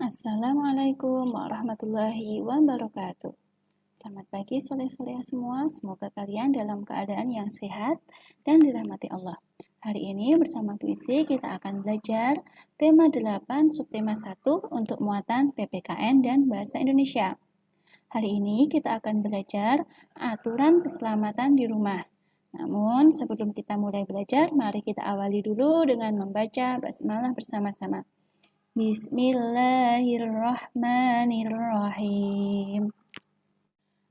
Assalamualaikum warahmatullahi wabarakatuh. Selamat pagi soleh-solehah semua. Semoga kalian dalam keadaan yang sehat dan dirahmati Allah. Hari ini bersama Puisi kita akan belajar tema 8 subtema 1 untuk muatan PPKN dan Bahasa Indonesia. Hari ini kita akan belajar aturan keselamatan di rumah. Namun sebelum kita mulai belajar, mari kita awali dulu dengan membaca basmalah bersama-sama. Bismillahirrahmanirrahim.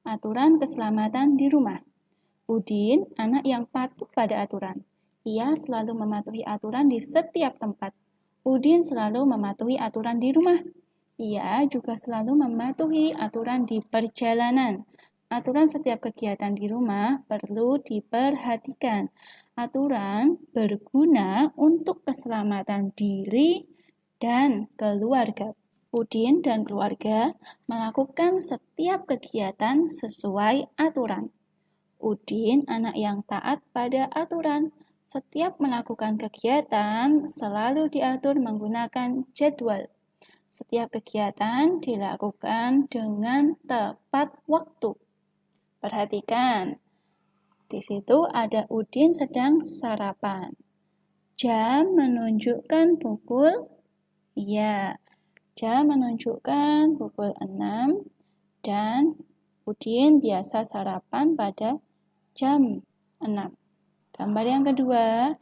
Aturan keselamatan di rumah. Udin, anak yang patuh pada aturan. Ia selalu mematuhi aturan di setiap tempat. Udin selalu mematuhi aturan di rumah. Ia juga selalu mematuhi aturan di perjalanan. Aturan setiap kegiatan di rumah perlu diperhatikan. Aturan berguna untuk keselamatan diri dan keluarga. Udin dan keluarga melakukan setiap kegiatan sesuai aturan. Udin anak yang taat pada aturan. Setiap melakukan kegiatan selalu diatur menggunakan jadwal. Setiap kegiatan dilakukan dengan tepat waktu. Perhatikan, di situ ada Udin sedang sarapan. Jam menunjukkan pukul jam menunjukkan pukul 6 dan Udin biasa sarapan pada jam 6. Gambar yang kedua,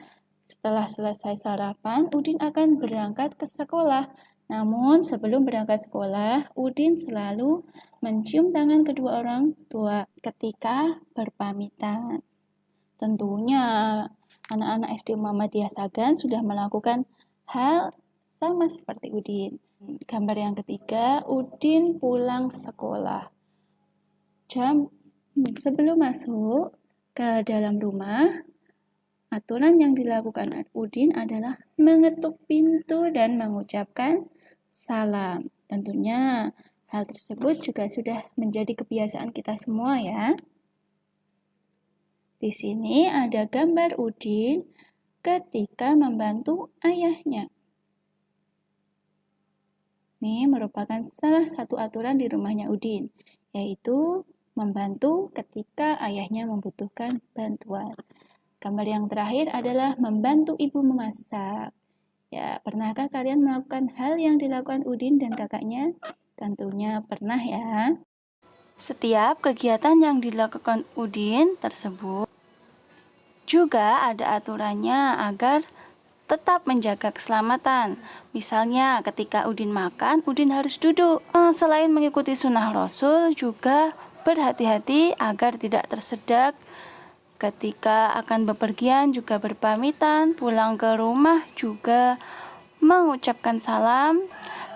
setelah selesai sarapan, Udin akan berangkat ke sekolah. Namun sebelum berangkat sekolah, Udin selalu mencium tangan kedua orang tua ketika berpamitan. Tentunya anak-anak SD Muhammadiyah Sagan sudah melakukan hal sama seperti Udin. Gambar yang ketiga, Udin pulang sekolah. Sebelum masuk ke dalam rumah, aturan yang dilakukan Udin adalah mengetuk pintu dan mengucapkan salam. Tentunya hal tersebut juga sudah menjadi kebiasaan kita semua ya. Di sini ada gambar Udin ketika membantu ayahnya. Ini merupakan salah satu aturan di rumahnya Udin, yaitu membantu ketika ayahnya membutuhkan bantuan. Gambar yang terakhir adalah membantu ibu memasak. Ya, pernahkah kalian melakukan hal yang dilakukan Udin dan kakaknya? Tentunya pernah ya. Setiap kegiatan yang dilakukan Udin tersebut juga ada aturannya agar tetap menjaga keselamatan. Misalnya ketika Udin makan, Udin harus duduk. Selain mengikuti sunnah Rasul, juga berhati-hati agar tidak tersedak. Ketika akan bepergian juga berpamitan, pulang ke rumah juga mengucapkan salam.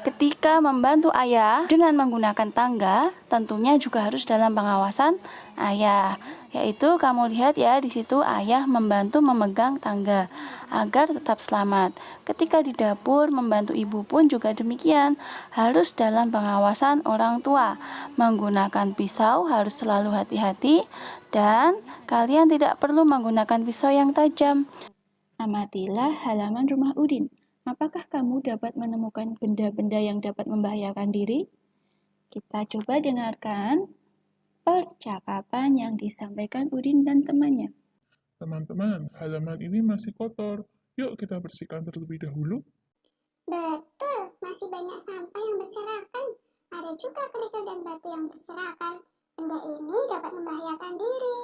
Ketika membantu ayah dengan menggunakan tangga, tentunya juga harus dalam pengawasan ayah. Yaitu kamu lihat ya, di situ ayah membantu memegang tangga agar tetap selamat. Ketika di dapur membantu ibu pun juga demikian, harus dalam pengawasan orang tua. Menggunakan pisau harus selalu hati-hati dan kalian tidak perlu menggunakan pisau yang tajam. Amatilah halaman rumah Udin. Apakah kamu dapat menemukan benda-benda yang dapat membahayakan diri? Kita coba dengarkan percakapan yang disampaikan Udin dan temannya. Teman-teman, halaman ini masih kotor. Yuk kita bersihkan terlebih dahulu. Betul, masih banyak sampah yang berserakan. Ada juga kerikil dan batu yang berserakan. Benda ini dapat membahayakan diri.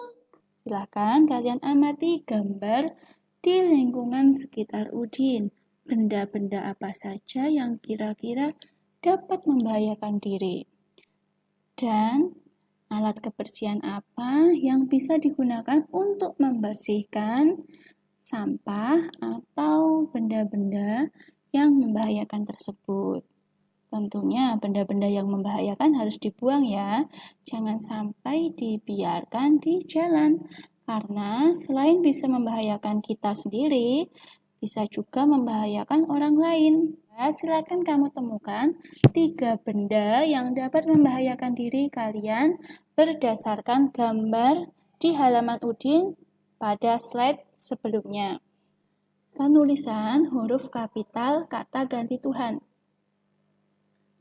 Silakan kalian amati gambar di lingkungan sekitar Udin. Benda-benda apa saja yang kira-kira dapat membahayakan diri. Dan alat kebersihan apa yang bisa digunakan untuk membersihkan sampah atau benda-benda yang membahayakan tersebut. Tentunya benda-benda yang membahayakan harus dibuang ya. Jangan sampai dibiarkan di jalan. Karena selain bisa membahayakan kita sendiri, bisa juga membahayakan orang lain. Silakan kamu temukan 3 benda yang dapat membahayakan diri kalian berdasarkan gambar di halaman Udin pada slide sebelumnya. Penulisan huruf kapital kata ganti Tuhan.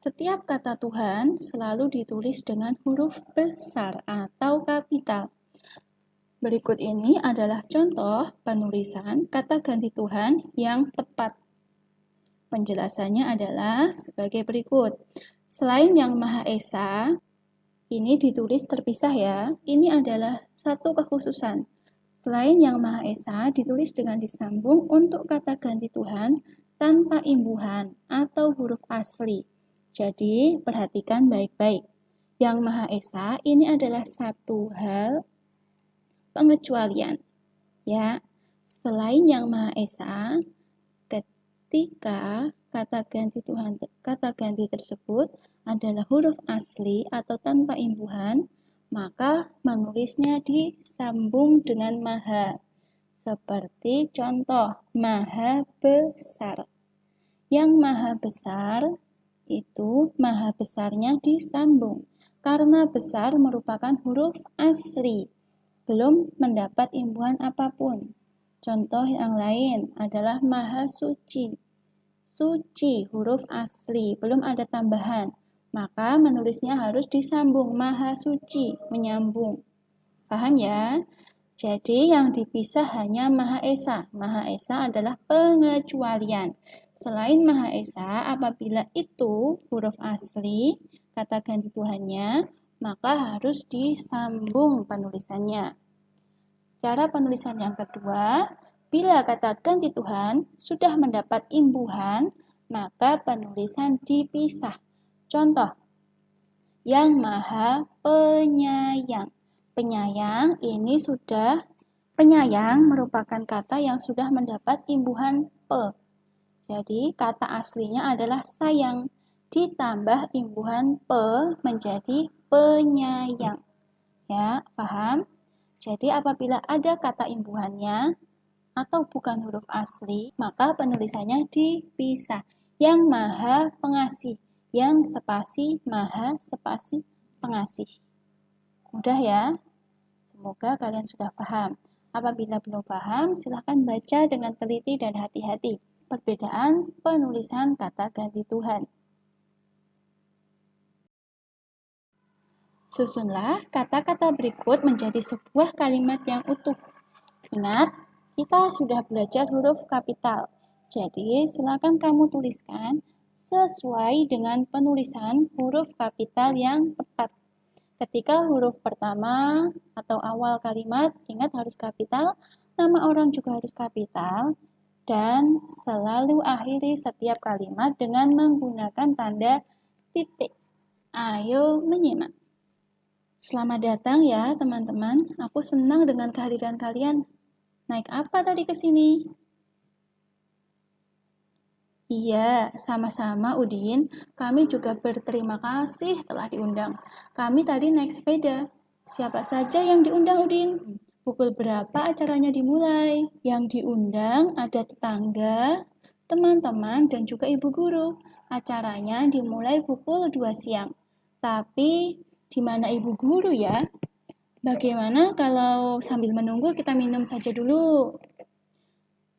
Setiap kata Tuhan selalu ditulis dengan huruf besar atau kapital. Berikut ini adalah contoh penulisan kata ganti Tuhan yang tepat. Penjelasannya adalah sebagai berikut. Selain Yang Maha Esa, ini ditulis terpisah ya. Ini adalah satu kekhususan. Selain Yang Maha Esa ditulis dengan disambung untuk kata ganti Tuhan tanpa imbuhan atau huruf asli. Jadi, perhatikan baik-baik. Yang Maha Esa ini adalah satu hal pengecualian. Ya, selain Yang Maha Esa, ketika kata ganti tersebut adalah huruf asli atau tanpa imbuhan, maka menulisnya disambung dengan maha. Seperti contoh, maha besar. Yang maha besar itu maha besarnya disambung karena besar merupakan huruf asli, belum mendapat imbuhan apapun. Contoh yang lain adalah maha suci. Suci huruf asli, belum ada tambahan, maka menulisnya harus disambung, maha suci, menyambung. Paham ya? Jadi yang dipisah hanya Maha Esa. Maha Esa adalah pengecualian. Selain Maha Esa, apabila itu huruf asli, kata ganti Tuhannya, maka harus disambung penulisannya. Cara penulisan yang kedua, bila kata ganti Tuhan sudah mendapat imbuhan, maka penulisan dipisah. Contoh, Yang Maha Penyayang. Penyayang ini penyayang merupakan kata yang sudah mendapat imbuhan pe. Jadi kata aslinya adalah sayang, ditambah imbuhan pe menjadi penyayang. Ya, paham? Jadi apabila ada kata imbuhannya atau bukan huruf asli, maka penulisannya dipisah. Yang Maha Pengasih, yang spasi Maha spasi Pengasih. Mudah ya? Semoga kalian sudah paham. Apabila belum paham, silahkan baca dengan teliti dan hati-hati. Perbedaan penulisan kata ganti Tuhan. Susunlah kata-kata berikut menjadi sebuah kalimat yang utuh. Ingat, kita sudah belajar huruf kapital. Jadi, silakan kamu tuliskan sesuai dengan penulisan huruf kapital yang tepat. Ketika huruf pertama atau awal kalimat, ingat harus kapital, nama orang juga harus kapital, dan selalu akhiri setiap kalimat dengan menggunakan tanda titik. Ayo menyimak. Selamat datang ya teman-teman, aku senang dengan kehadiran kalian. Naik apa tadi ke sini? Iya, sama-sama Udin. Kami juga berterima kasih telah diundang. Kami tadi naik sepeda. Siapa saja yang diundang Udin? Pukul berapa acaranya dimulai? Yang diundang ada tetangga, teman-teman, dan juga ibu guru. Acaranya dimulai pukul 2 siang. Tapi, di mana ibu guru ya? Bagaimana kalau sambil menunggu kita minum saja dulu?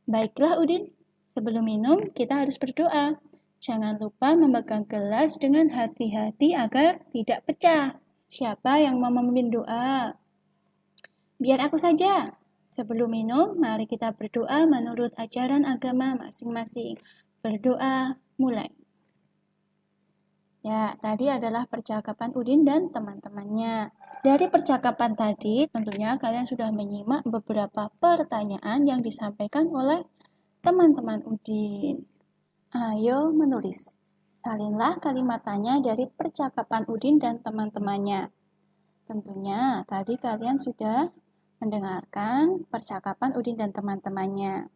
Baiklah Udin, sebelum minum kita harus berdoa. Jangan lupa memegang gelas dengan hati-hati agar tidak pecah. Siapa yang mau memimpin doa? Biar aku saja. Sebelum minum, mari kita berdoa menurut ajaran agama masing-masing. Berdoa, mulai. Ya, tadi adalah percakapan Udin dan teman-temannya. Dari percakapan tadi, tentunya kalian sudah menyimak beberapa pertanyaan yang disampaikan oleh teman-teman Udin. Ayo menulis. Salinlah kalimat tanya dari percakapan Udin dan teman-temannya. Tentunya tadi kalian sudah mendengarkan percakapan Udin dan teman-temannya.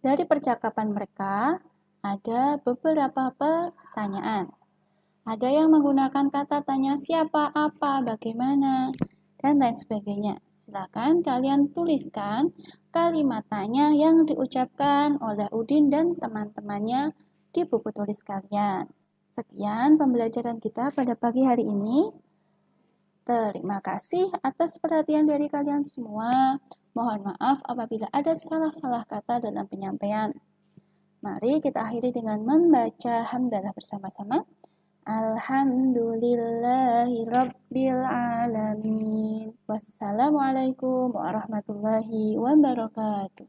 Dari percakapan mereka, ada beberapa pertanyaan. Ada yang menggunakan kata tanya siapa, apa, bagaimana, dan lain sebagainya. Silakan kalian tuliskan kalimat tanya yang diucapkan oleh Udin dan teman-temannya di buku tulis kalian. Sekian pembelajaran kita pada pagi hari ini. Terima kasih atas perhatian dari kalian semua. Mohon maaf apabila ada salah-salah kata dalam penyampaian. Mari kita akhiri dengan membaca hamdalah bersama-sama. Alhamdulillahi Rabbil Alamin. Wassalamualaikum warahmatullahi wabarakatuh.